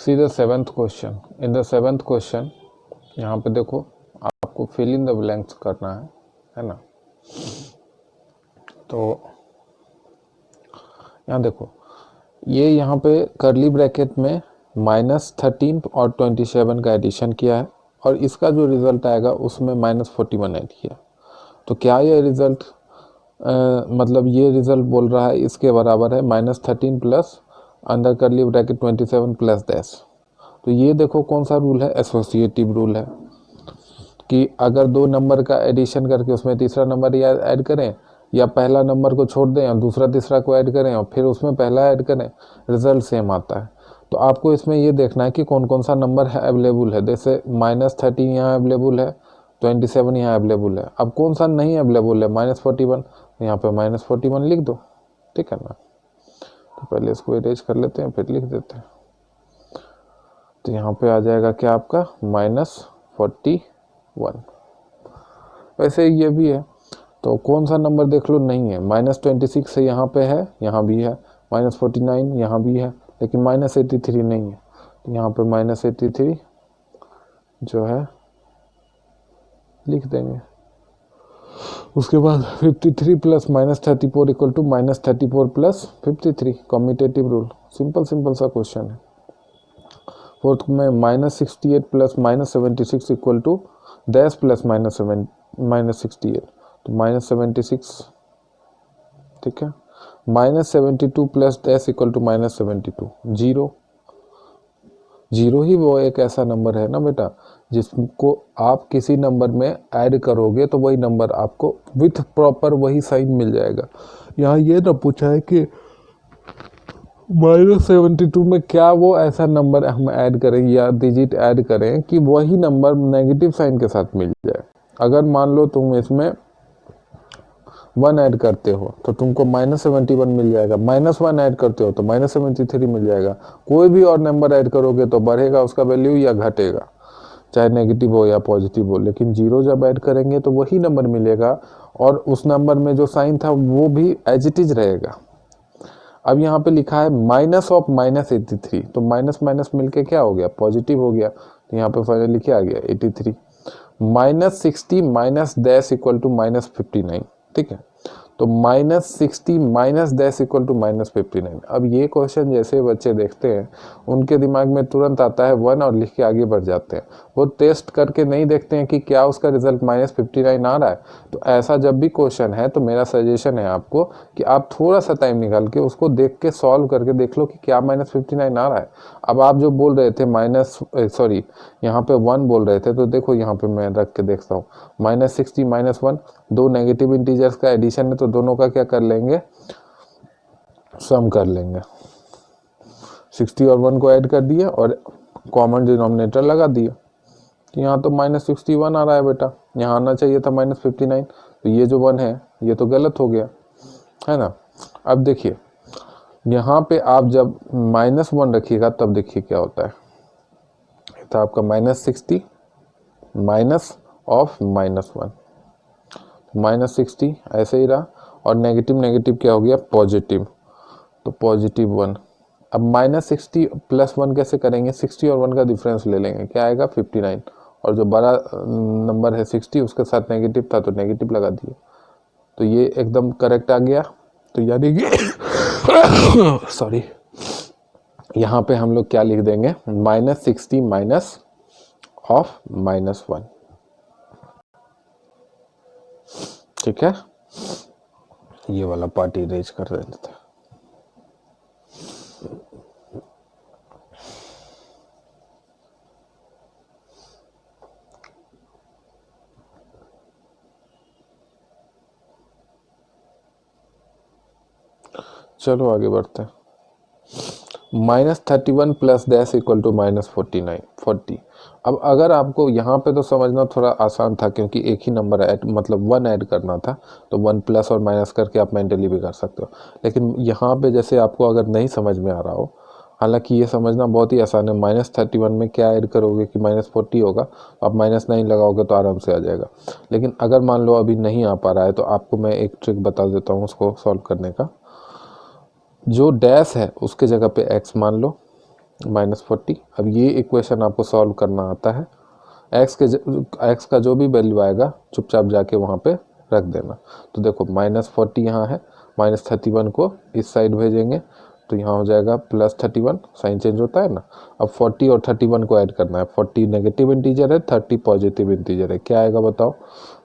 See the seventh question. In the seventh question यहाँ पे देखो आपको फिल इन द ब्लैंक्स करना है ना। तो यहाँ देखो ये यहाँ पे करली ब्रैकेट में -13 और 27 का एडिशन किया है और इसका जो रिजल्ट आएगा उसमें -41 ऐड किया। तो क्या ये रिजल्ट मतलब ये रिजल्ट बोल रहा है इसके बराबर है -13 प्लस अंडर करली ब्रैकेट 27 प्लस डैश। तो ये देखो कौन सा रूल है, एसोसिएटिव रूल है कि अगर दो नंबर का एडिशन करके उसमें तीसरा नंबर या ऐड करें या पहला नंबर को छोड़ दें और दूसरा तीसरा को ऐड करें और फिर उसमें पहला ऐड करें, रिजल्ट सेम आता है। तो आपको इसमें ये देखना है कि कौन कौन सा नंबर है अवेलेबल है। जैसे -13 यहाँ अवेलेबल है, 27 यहाँ अवेलेबल है। अब कौन सा नहीं अवेलेबल है, -41, यहाँ पे -41 लिख दो, ठीक है ना। तो पहले इसको इरेज कर लेते हैं फिर लिख देते हैं। तो यहाँ पे आ जाएगा क्या आपका -41। वैसे ये भी है तो कौन सा नंबर देख लो नहीं है, -26 से यहाँ पे है, यहाँ भी है, -49 यहाँ भी है, लेकिन -83 नहीं है। तो यहाँ पे -83 जो है लिख देंगे। उसके बाद 53 plus -34 equal to -34 plus 53, commutative rule. Simple सा क्वेश्चन है। फोर्थ में -68 plus -76 equal to dash plus -68, तो -76, ठीक है। -72 plus dash equal to -72, zero ही वो एक ऐसा नंबर है ना बेटा जिसको आप किसी नंबर में ऐड करोगे तो वही नंबर आपको विथ प्रॉपर वही साइन मिल जाएगा। यहाँ ये ना पूछा है कि -72 में क्या वो ऐसा नंबर हम ऐड करें या डिजिट ऐड करें कि वही नंबर नेगेटिव साइन के साथ मिल जाए। अगर मान लो तुम इसमें 1 ऐड करते हो तो तुमको -71 मिल जाएगा, -1 ऐड करते हो तो -73 मिल जाएगा। कोई भी और नंबर ऐड करोगे तो बढ़ेगा उसका वैल्यू या घटेगा, चाहे नेगेटिव हो या पॉजिटिव हो। लेकिन जीरो जब ऐड करेंगे तो वही नंबर मिलेगा और उस नंबर में जो साइन था वो भी एज इट इज रहेगा। अब यहाँ पे लिखा है -83, तो माइनस माइनस मिलके क्या हो गया, पॉजिटिव हो गया। तो यहाँ पे फाइनली क्या आ गया 83। -60 माइनस डैश इक्वल टू -59, ठीक है। तो -60 माइनस डैश इक्वल टू -59। अब ये क्वेश्चन जैसे बच्चे देखते हैं उनके दिमाग में तुरंत आता है 1 और लिख के आगे बढ़ जाते हैं। वो टेस्ट करके नहीं देखते हैं कि क्या उसका रिजल्ट -59 आ रहा है। तो ऐसा जब भी क्वेश्चन है तो मेरा सजेशन है आपको कि आप थोड़ा सा टाइम निकाल के उसको देख के सॉल्व करके देख लो कि क्या -59 आ रहा है। अब आप जो बोल रहे थे यहाँ पे 1 बोल रहे थे, तो देखो यहाँ पे मैं रख के देखता हूँ। -60 -1 दो नेगेटिव इंटीजर्स का एडिशन है तो दोनों का क्या कर लेंगे, सम कर लेंगे। 60 और 1 को ऐड कर दिया और कॉमन डिनोमिनेटर लगा दिया। यहाँ तो -61 आ रहा है बेटा, यहाँ आना चाहिए था -59। तो ये जो 1 है ये तो गलत हो गया है ना। अब देखिए यहाँ पे आप जब -1 रखिएगा तब देखिए क्या होता है। तो आपका -60 माइनस ऑफ -1, -60 ऐसे ही रहा और नेगेटिव नेगेटिव क्या हो गया पॉजिटिव, तो +1। अब -60 प्लस 1 कैसे करेंगे, 60 और 1 का डिफरेंस ले लेंगे, क्या आएगा 59। और जो बड़ा नंबर है 60 उसके साथ नेगेटिव था तो नेगेटिव लगा दिए, तो ये एकदम करेक्ट आ गया। तो यानी कि सॉरी यहाँ पे हम लोग क्या लिख देंगे, -60 माइनस ऑफ -1, ठीक है। ये वाला पार्ट इरेज कर देते हैं। चलो आगे बढ़ते हैं। -31 प्लस डैश इक्वल टू -40। अब अगर आपको यहाँ पे तो समझना थोड़ा आसान था क्योंकि एक ही नंबर ऐड मतलब 1 ऐड करना था, तो 1 प्लस और माइनस करके आप मेंटली भी कर सकते हो। लेकिन यहाँ पे जैसे आपको अगर नहीं समझ में आ रहा हो, हालांकि ये समझना बहुत ही आसान है। -31 में क्या ऐड करोगे कि -40 होगा, आप -9 लगाओगे तो आराम से आ जाएगा। लेकिन अगर मान लो अभी नहीं आ पा रहा है तो आपको मैं एक ट्रिक बता देता हूँ उसको सॉल्व करने का। जो डैश है उसके जगह पे x मान लो -40। अब ये इक्वेशन आपको सॉल्व करना आता है। एक्स का जो भी वैल्यू आएगा चुपचाप जाके वहाँ पे रख देना। तो देखो -40 यहाँ है, -31 को इस साइड भेजेंगे तो यहाँ हो जाएगा +31, साइन चेंज होता है ना। अब 40 और 31 को ऐड करना है। 40 नेगेटिव इंटीजर है, 30 पॉजिटिव इंटीजर है, क्या आएगा बताओ?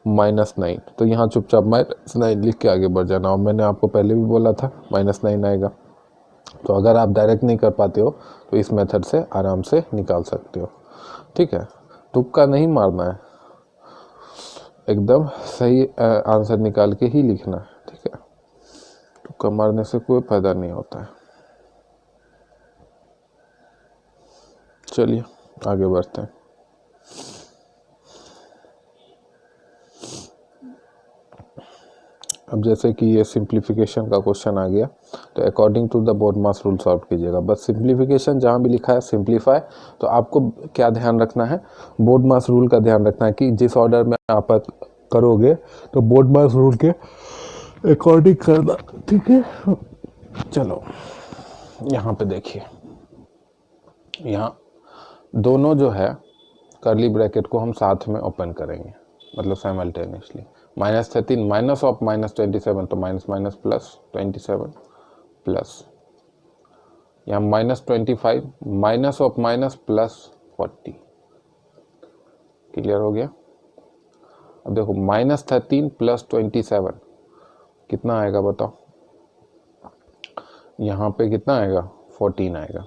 -9। तो यहाँ चुपचाप -9 लिख के आगे बढ़ जाना। और मैंने आपको पहले भी बोला था -9 आएगा। तो अगर आप डायरेक्ट नहीं कर पाते हो तो इस मेथड से आराम से निकाल सकते हो। ठीक है, तुक्का नहीं मारना है, एकदम सही आंसर निकाल के ही लिखना है। ठीक है, तुक्का मारने से कोई फायदा नहीं होता है। चलिए आगे बढ़ते हैं। अब जैसे कि ये सिंप्लीफिकेशन का क्वेश्चन आ गया, तो according to the BODMAS rule solve कीजिएगा। बस सिंप्लीफिकेशन जहाँ भी लिखा है सिंप्लीफाई, तो आपको क्या ध्यान रखना है? बोर्डमास रूल का ध्यान रखना है कि जिस ऑर्डर में आप करोगे तो बोर्डमास रूल के अकॉर्डिंग करना। ठीक है, चलो यहाँ पे देखिए, यहाँ दोनों जो है कर्ली ब्रैकेट को हम साथ में ओपन करेंगे, मतलब साइमल्टेनियसली। -13 माइनस ऑफ -27, तो माइनस माइनस +27 प्लस, यहाँ -25 माइनस ऑफ माइनस +40। क्लियर हो गया? अब देखो -13 +27 कितना आएगा बताओ? यहाँ पे कितना आएगा? 14 आएगा,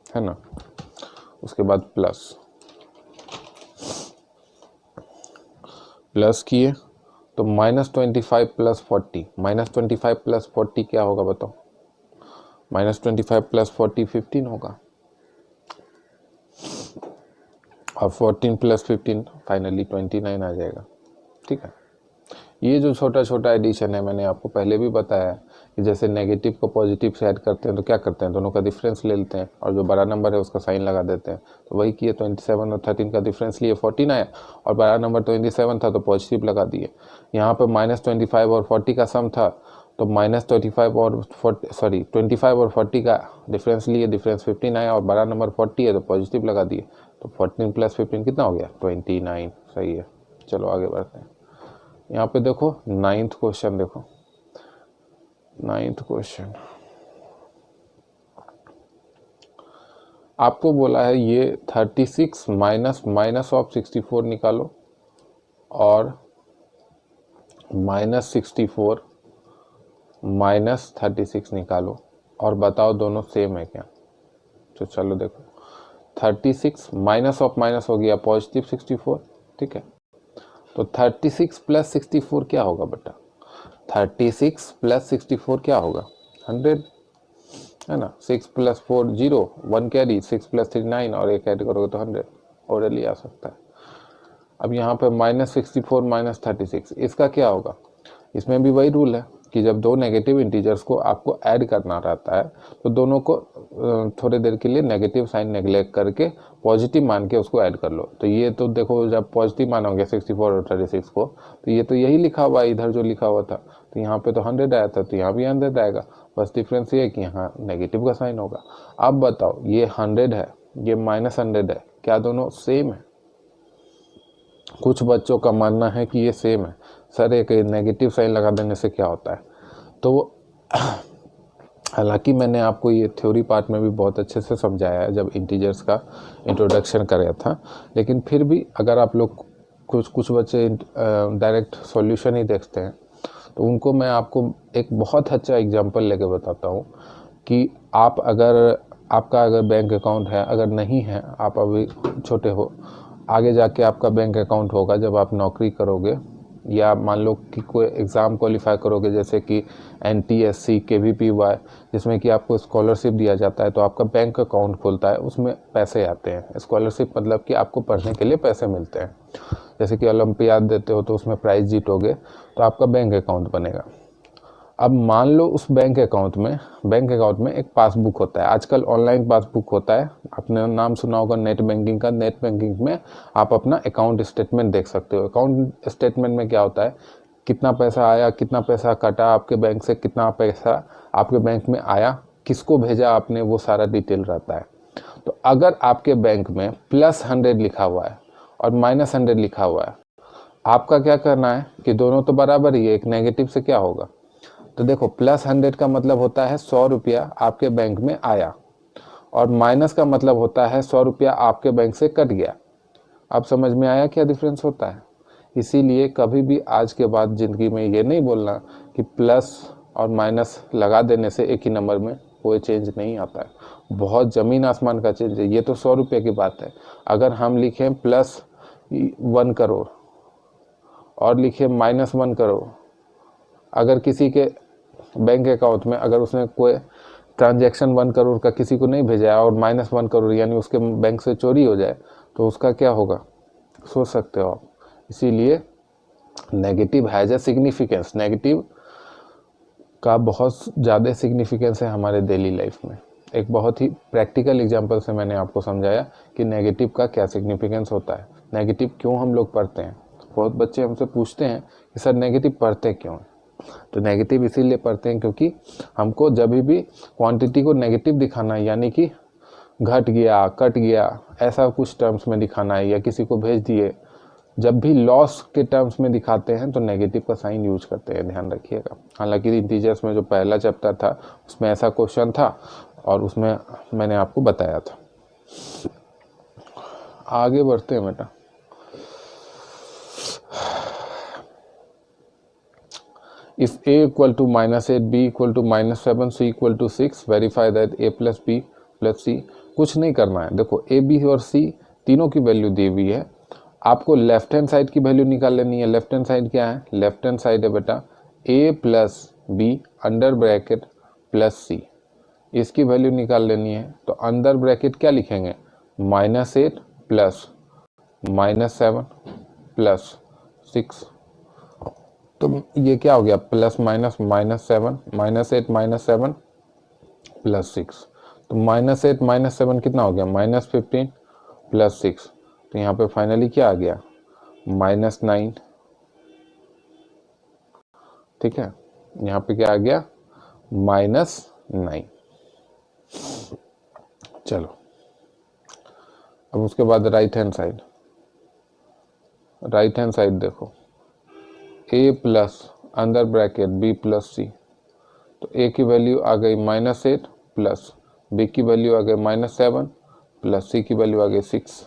है ना। उसके बाद प्लस किए तो -25 + 40, -25 + 40 क्या होगा बताओ? -25 + 40 15 होगा, और 14 + 15 फाइनली 29 आ जाएगा। ठीक है, ये जो छोटा छोटा एडिशन है मैंने आपको पहले भी बताया है कि जैसे नेगेटिव को पॉजिटिव से ऐड करते हैं तो क्या करते हैं, दोनों का डिफरेंस ले लेते हैं और जो बड़ा नंबर है उसका साइन लगा देते हैं। तो वही किए, 27 और 13 का डिफरेंस लिए 14 आया, और बड़ा नंबर 27 था तो पॉजिटिव लगा दिए। यहाँ पर -25 और 40 का सम था, तो -25 और 25 और 40 का डिफरेंस लिए, डिफरेंस 15 आया, और बड़ा नंबर 40 है तो पॉजिटिव लगा दिए। तो 14 + 15 कितना हो गया? 29। सही है, चलो आगे बढ़ते हैं। यहाँ पे देखो 9th क्वेश्चन, देखो 9th क्वेश्चन आपको बोला है ये 36 माइनस ऑफ 64 निकालो, और -64 -36 निकालो, और बताओ दोनों सेम है क्या। तो चलो देखो, 36 माइनस ऑफ माइनस हो गया पॉजिटिव 64। ठीक है, तो 36 + 64 क्या होगा बेटा? 36 + 64 क्या होगा? 100, है ना। 6 + 4 0, 1 कैरी, 6 + 3 9, और एक ऐड करोगे तो 100 ऑर्डरली आ सकता है। अब यहाँ पे -64 -36, इसका क्या होगा? इसमें भी वही रूल है कि जब दो नेगेटिव इंटीजर्स को आपको ऐड करना रहता है तो दोनों को थोड़ी देर के लिए नेगेटिव साइन नेग्लेक्ट करके पॉजिटिव मान के उसको ऐड कर लो। तो ये तो देखो, जब पॉजिटिव मानोगे 64 और 36 को, तो ये तो यही लिखा हुआ है इधर जो लिखा हुआ था, तो यहाँ पे तो 100 आया था, तो यहाँ भी 100 आएगा। बस डिफरेंस ये है कि यहाँ नेगेटिव का साइन होगा। अब बताओ, ये 100 है, ये -100 है, क्या दोनों सेम है? कुछ बच्चों का मानना है कि ये सेम है, सर एक नेगेटिव साइन लगा देने से क्या होता है। तो हालांकि मैंने आपको ये थ्योरी पार्ट में भी बहुत अच्छे से समझाया है जब इंटीजर्स का इंट्रोडक्शन कराया था, लेकिन फिर भी अगर आप लोग कुछ बच्चे डायरेक्ट सॉल्यूशन ही देखते हैं तो उनको मैं आपको एक बहुत अच्छा एग्जांपल लेके बताता हूँ कि आप आपका अगर बैंक अकाउंट है, अगर नहीं है, आप अभी छोटे हो, आगे जाके आपका बैंक अकाउंट होगा जब आप नौकरी करोगे, या मान लो कि कोई एग्ज़ाम क्वालिफाई करोगे, जैसे कि NTSC KVPY, जिसमें कि आपको स्कॉलरशिप दिया जाता है, तो आपका बैंक अकाउंट खुलता है, उसमें पैसे आते हैं। स्कॉलरशिप मतलब कि आपको पढ़ने के लिए पैसे मिलते हैं। जैसे कि ओलंपियाड देते हो तो उसमें प्राइज़ जीतोगे तो आपका बैंक अकाउंट बनेगा। अब मान लो उस बैंक अकाउंट में एक पासबुक होता है, आजकल ऑनलाइन पासबुक होता है, आपने नाम सुना होगा नेट बैंकिंग का। नेट बैंकिंग में आप अपना अकाउंट स्टेटमेंट देख सकते हो। अकाउंट स्टेटमेंट में क्या होता है, कितना पैसा आया, कितना पैसा कटा आपके बैंक से, कितना पैसा आपके बैंक में आया, किसको भेजा आपने, वो सारा डिटेल रहता है। तो अगर आपके बैंक में +100 लिखा हुआ है और -100 लिखा हुआ है, आपका क्या करना है कि दोनों तो बराबर ही है, एक नेगेटिव से क्या होगा। तो देखो +100 का मतलब होता है 100 रुपया आपके बैंक में आया, और माइनस का मतलब होता है 100 रुपया आपके बैंक से कट गया। अब समझ में आया क्या डिफरेंस होता है। इसीलिए कभी भी आज के बाद ज़िंदगी में ये नहीं बोलना कि प्लस और माइनस लगा देने से एक ही नंबर में कोई चेंज नहीं आता है। बहुत ज़मीन आसमान का चेंज है। ये तो 100 रुपये की बात है। अगर हम लिखें +1 करोड़ और लिखें -1 करोड़, अगर किसी के बैंक अकाउंट में अगर उसने कोई ट्रांजैक्शन 1 करोड़ का किसी को नहीं भेजा है और -1 करोड़ यानी उसके बैंक से चोरी हो जाए, तो उसका क्या होगा, सोच सकते हो आप। इसीलिए negative has a significance, negative का बहुत ज़्यादा सिग्निफिकेंस है हमारे डेली लाइफ में। एक बहुत ही प्रैक्टिकल एग्जांपल से मैंने आपको समझाया कि नेगेटिव का क्या सिग्निफिकेंस होता है, नेगेटिव क्यों हम लोग पढ़ते हैं। बहुत बच्चे हमसे पूछते हैं कि सर नेगेटिव पढ़ते क्यों हैं। तो नेगेटिव इसीलिए पढ़ते हैं क्योंकि हमको जब भी क्वांटिटी को नेगेटिव दिखाना है, यानी कि घट गया, कट गया, ऐसा कुछ टर्म्स में दिखाना है, या किसी को भेज दिए, जब भी लॉस के टर्म्स में दिखाते हैं तो नेगेटिव का साइन यूज करते हैं, ध्यान रखिएगा। हालांकि इंटीजर्स में जो पहला चैप्टर था उसमें ऐसा क्वेश्चन था और उसमें मैंने आपको बताया था। आगे बढ़ते हैं बेटा। If a equal to -8, b equal to -7, c equal to 6, verify that a plus b plus c। कुछ नहीं करना है। देखो a, b और c तीनों की वैल्यू दी हुई है, आपको लेफ्ट हैंड साइड की वैल्यू निकाल लेनी है। लेफ्ट हैंड साइड क्या है, लेफ्ट हैंड साइड है बेटा a plus b under bracket plus c, इसकी वैल्यू निकाल लेनी है। तो अंडर ब्रैकेट क्या लिखेंगे, -8 प्लस -7 प्लस 6। तो ये क्या हो गया, प्लस माइनस -7, -8 -7 प्लस 6। तो -8 -7 कितना हो गया, -15 प्लस 6। तो यहाँ पे फाइनली क्या आ गया, -9। ठीक है, यहाँ पे क्या आ गया, -9। चलो अब उसके बाद right hand side, right hand side देखो a plus under bracket b plus c. तो a की वैल्यू आ गई -8 प्लस b की वैल्यू आ गई -7 प्लस c की वैल्यू आ गई 6।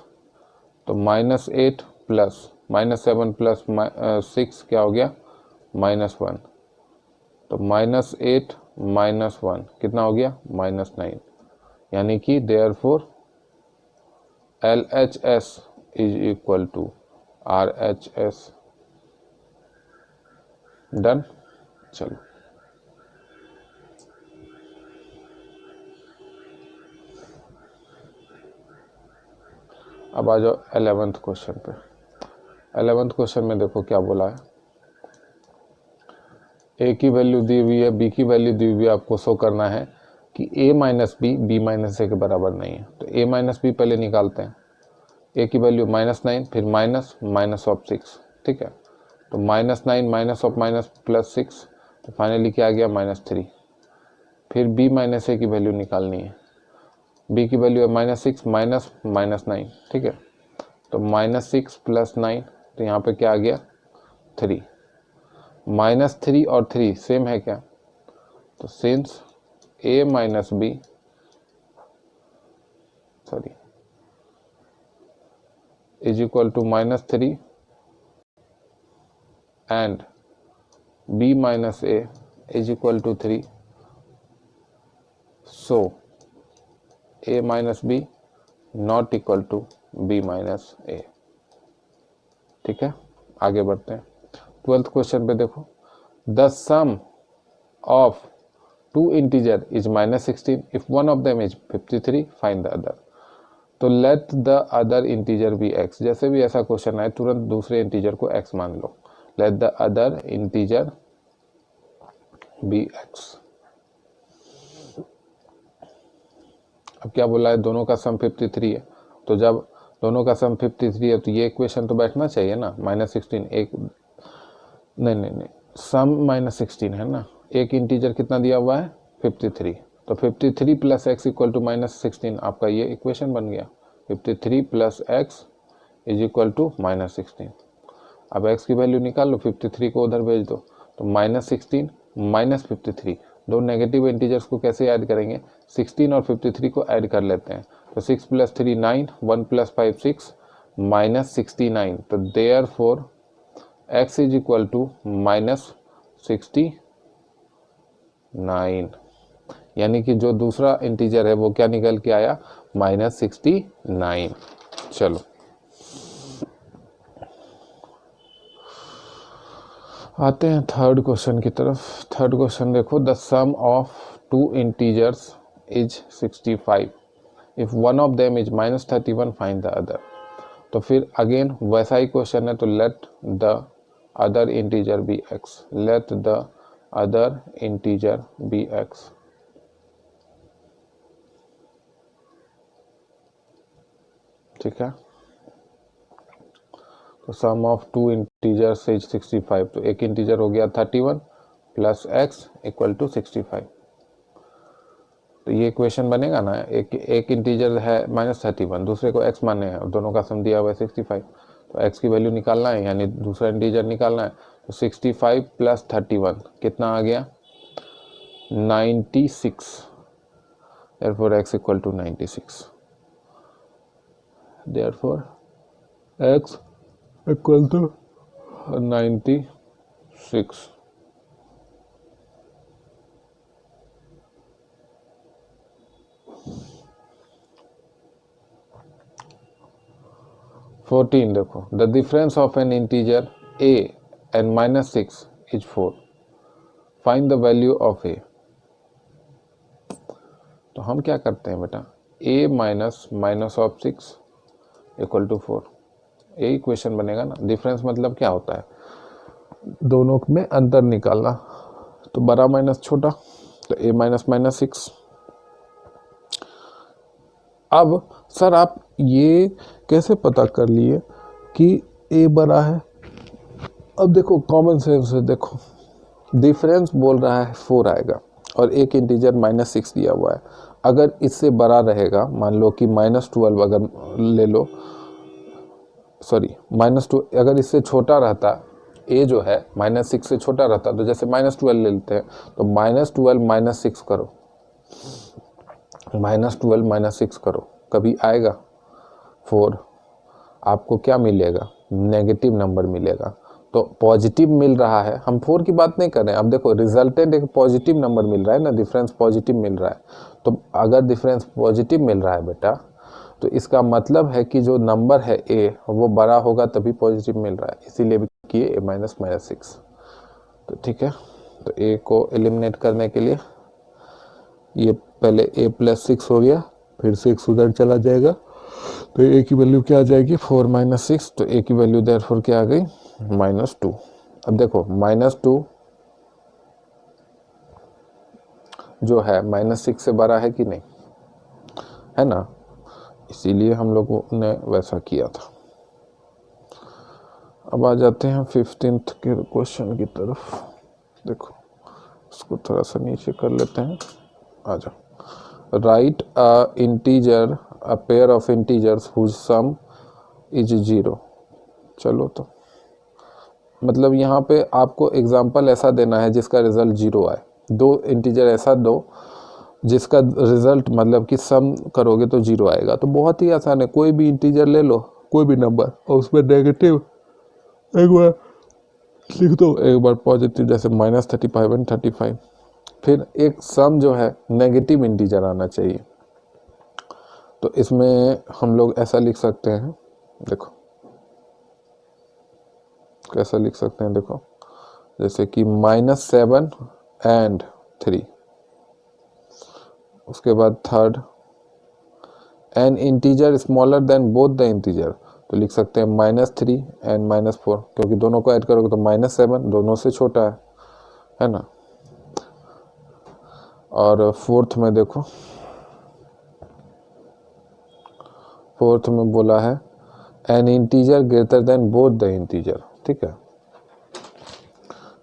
तो -8 प्लस -7 प्लस 6 क्या हो गया, -1। तो -8 -1 कितना हो गया, -9। यानी कि therefore LHS is equal to RHS। Done. चलो अब आ जाओ 11th क्वेश्चन पे। 11th क्वेश्चन में देखो क्या बोला है, a की वैल्यू दी हुई है, b की वैल्यू दी हुई है, आपको शो करना है कि a minus b b minus a के बराबर नहीं है। तो a माइनस बी पहले निकालते हैं। a की वैल्यू -9 फिर माइनस ऑफ 6। ठीक है, तो -9 माइनस ऑफ माइनस प्लस 6, तो फाइनली क्या आ गया, -3। फिर b माइनस ए की वैल्यू निकालनी है, b की वैल्यू है -6 माइनस -9। ठीक है, तो -6 प्लस 9, तो यहाँ पे क्या आ गया, 3। -3 और 3 सेम है क्या, तो since a minus B is equal to -3 and b minus a is equal to 3, so a minus B not equal to b minus a। ठीक है, आगे बढ़ते हैं। 12th क्वेश्चन पे देखो, the sum of two integer is -16 if one of them is 53, find the other. तो let the other integer be x। जैसे भी ऐसा क्वेश्चन आए तुरंत दूसरे इंटीजर को x मान लो। Let the other integer be x। अब क्या बोला है, दोनों का सम 53 है। तो जब दोनों का सम 53 है तो ये इक्वेशन तो बैठना चाहिए ना, -16 एक नहीं, सम -16 है ना, एक इंटीजर कितना दिया हुआ है, 53। तो 53 प्लस एक्स इक्वल टू -16 आपका ये इक्वेशन बन गया। 53 plus x is equal to -16। अब x की वैल्यू निकाल लो, 53 को उधर भेज दो, तो -16 -53 दो नेगेटिव इंटीजर्स को कैसे ऐड करेंगे, 16 और 53 को ऐड कर लेते हैं। तो 6 + 3 9, 1 + 5 6 -69। तो therefore x is equal to -69, यानी कि जो दूसरा इंटीजर है वो क्या निकल के आया, -69। चलो आते हैं थर्ड क्वेश्चन की तरफ। थर्ड क्वेश्चन देखो, the sum of two integers is 65 if one of them is -31 find the other. तो फिर अगेन वैसा ही क्वेश्चन है, तो let the other integer be x, let the other integer be x. ठीक है, तो sum of two integers is 65, तो एक इंटीजर हो गया 31 प्लस एक्स इक्वल टू 65। तो ये इक्वेशन बनेगा ना, एक इंटीजर है -31, दूसरे को x माने हैं और दोनों का सम दिया हुआ है 65। तो x की वैल्यू निकालना है, यानी दूसरा इंटीजर निकालना है। तो 65 प्लस 31 कितना आ गया, 96। therefore x equal to 96, therefore x equal to 96। 14 देखो, the difference of an integer a and -6 is 4, find the value of a। तो हम क्या करते हैं बेटा, a minus of 6 equal to 4, यही इक्वेशन बनेगा ना। डिफरेंस मतलब क्या होता है, दोनों में अंतर निकालना। तो बड़ा माइनस छोटा, तो a -6। अब सर आप ये कैसे पता कर लिए कि a बड़ा है। अब देखो कॉमन सेंस से देखो, डिफरेंस बोल रहा है 4 आएगा और एक इंटीजर -6 दिया हुआ है। अगर इससे बड़ा रहेगा, मान लो कि -12 अगर ले लो, सॉरी -2, अगर इससे छोटा रहता, a जो है -6 से छोटा रहता, तो जैसे -12 ले लेते हैं, तो -12 -6 करो, -12 -6 करो, कभी आएगा 4, आपको क्या मिलेगा, नेगेटिव नंबर मिलेगा। तो पॉजिटिव मिल रहा है, हम 4 की बात नहीं कर रहे हैं। अब देखो रिजल्टेंट एक पॉजिटिव नंबर मिल रहा है ना, डिफरेंस पॉजिटिव मिल रहा है। तो अगर डिफरेंस पॉजिटिव मिल रहा है बेटा, तो इसका मतलब है कि जो नंबर है a वो बड़ा होगा तभी पॉजिटिव मिल रहा है, इसीलिए भी किए a -6। तो ठीक है, तो a को एलिमिनेट करने के लिए ये पहले a + 6 हो गया, फिर 6 उधर चला जाएगा, तो a की वैल्यू क्या आ जाएगी, 4 - 6। तो a की वैल्यू देयरफॉर क्या आ गई, -2। अब देखो -2 जो है -6 से बड़ा है कि नहीं, है ना, इसीलिए हम लोगों ने वैसा किया था। अब आ जाते हैं 15th के क्वेश्चन की तरफ। देखो इसको थोड़ा सा नीचे कर लेते हैं, आ जाओ। Write a integer, a pair of integers whose sum is 0। चलो, तो मतलब यहाँ पे आपको एग्जाम्पल ऐसा देना है जिसका रिजल्ट 0 आए। दो इंटीजर ऐसा दो जिसका रिजल्ट मतलब कि सम करोगे तो 0 आएगा। तो बहुत ही आसान है, कोई भी इंटीजर ले लो, कोई भी नंबर, और उसमें नेगेटिव एक बार लिख दो, एक बार पॉजिटिव, जैसे -35 और 35। फिर एक सम जो है नेगेटिव इंटीजर आना चाहिए। तो इसमें हम लोग ऐसा लिख सकते हैं, देखो कैसा लिख सकते हैं, देखो जैसे कि -7 एंड 3, उसके बाद third N integer smaller than both the integer, तो लिख सकते हैं -3 एंड -4, क्योंकि दोनों को ऐड करोगे तो -7 दोनों से छोटा है ना। और फोर्थ में देखो, फोर्थ में बोला है N integer greater than both the integer, ठीक है।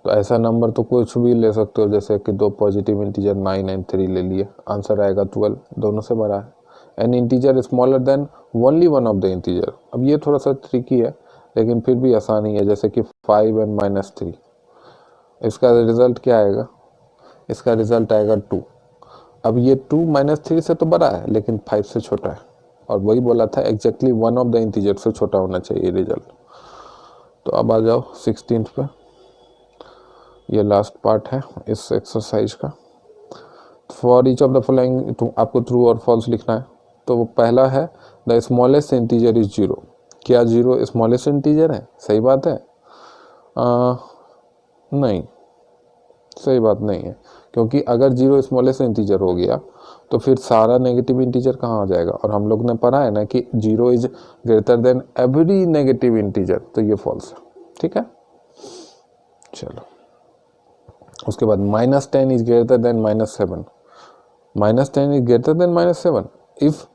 तो ऐसा नंबर तो कुछ भी ले सकते हो, जैसे कि दो पॉजिटिव इंटीजर 9 एंड 3 ले लिए, आंसर आएगा 12, दोनों से बड़ा है। N integer smaller than only one of the integer. अब ये थोड़ा सा ट्रिकी है लेकिन फिर भी आसान ही है, जैसे कि 5 एंड -3, इसका रिजल्ट क्या आएगा, इसका रिजल्ट आएगा 2। अब ये 2 -3 से तो बड़ा है लेकिन 5 से छोटा है, और वही बोला था exactly one of the integer से छोटा होना चाहिए रिजल्ट। तो अब आ जाओ 16th पे, ये लास्ट पार्ट है इस एक्सरसाइज का। For each of the following आपको ट्रू और फॉल्स लिखना है। तो वो पहला है द स्मॉलेस्ट इंटीजर इज 0। क्या 0 स्मॉलेस्ट इंटीजर है? सही बात है? नहीं, सही बात नहीं है, क्योंकि अगर 0 स्मॉलेस्ट इंटीजर हो गया तो फिर सारा नेगेटिव इंटीजर कहाँ आ जाएगा, और हम लोग ने पढ़ा है ना कि 0 is greater than every negative integer, तो ये फॉल्स है। ठीक है, चलो उसके बाद -10 is greater than -7। -10 is greater than -7 if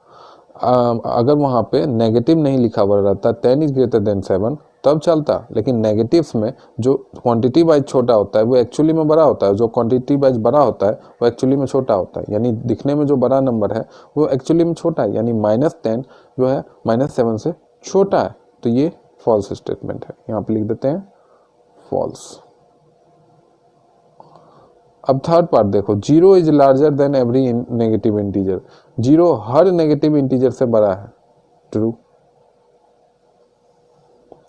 अगर वहाँ पे नेगेटिव नहीं लिखा हुआ रहता 10 इज ग्रेटर देन 7 तब चलता, लेकिन नेगेटिव्स में जो क्वांटिटी वाइज छोटा होता है वो एक्चुअली में बड़ा होता है, जो क्वांटिटी वाइज बड़ा होता है वो एक्चुअली में छोटा होता है, यानी दिखने में जो बड़ा नंबर है वो एक्चुअली में छोटा है, यानी -10 जो है -7 से छोटा है। तो ये फॉल्स स्टेटमेंट है, यहाँ पे लिख देते हैं फॉल्स। अब थर्ड पार्ट देखो, 0 is larger than every negative integer. 0 हर नेगेटिव इंटीजर से बड़ा है, ट्रू।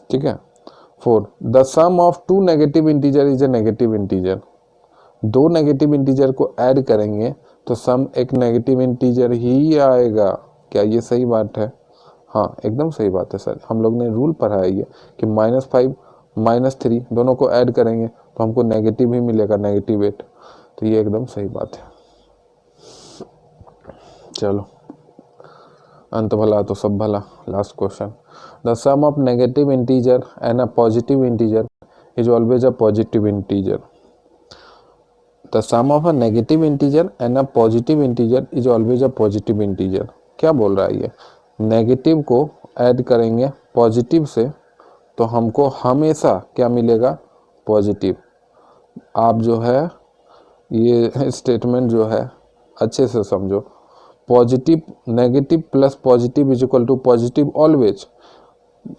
ठीक है। 4 the sum of two negative integer is a negative integer. दो नेगेटिव इंटीजर को ऐड करेंगे तो सम एक नेगेटिव इंटीजर ही आएगा। क्या ये सही बात है? हाँ, एकदम सही बात है सर, हम लोग ने रूल पढ़ा है ये कि -5 -3 दोनों को ऐड करेंगे तो हमको नेगेटिव ही मिलेगा, -8। तो ये एकदम सही बात है। चलो, अंत भला तो सब भला। Last question, the sum of negative integer and a positive integer is always a positive integer. The sum of a negative integer and a positive integer is always a positive integer. क्या बोल रहा है ये? Negative को add करेंगे positive से तो हमको हमेशा क्या मिलेगा? पॉजिटिव। आप जो है ये स्टेटमेंट जो है अच्छे से समझो, positive negative plus positive is equal to positive always.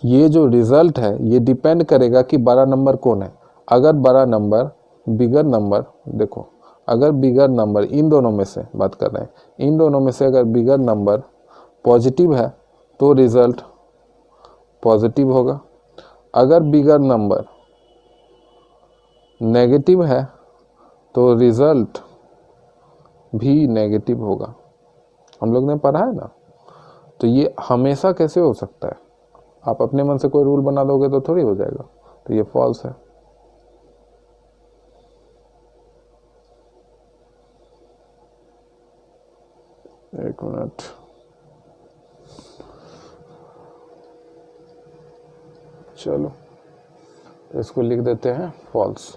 ये जो रिजल्ट है ये डिपेंड करेगा कि बड़ा नंबर कौन है। अगर बड़ा नंबर बिगर नंबर, देखो अगर बिगर नंबर, इन दोनों में से बात कर रहे हैं, इन दोनों में से अगर बिगर नंबर पॉजिटिव है तो रिजल्ट पॉजिटिव होगा। अगर बिगर नंबर नेगेटिव है तो रिजल्ट भी नेगेटिव होगा। हम लोग ने पढ़ा है ना। तो ये हमेशा कैसे हो सकता है? आप अपने मन से कोई रूल बना दोगे तो थोड़ी हो जाएगा। तो ये फॉल्स है। एक मिनट, चलो इसको लिख देते हैं फॉल्स।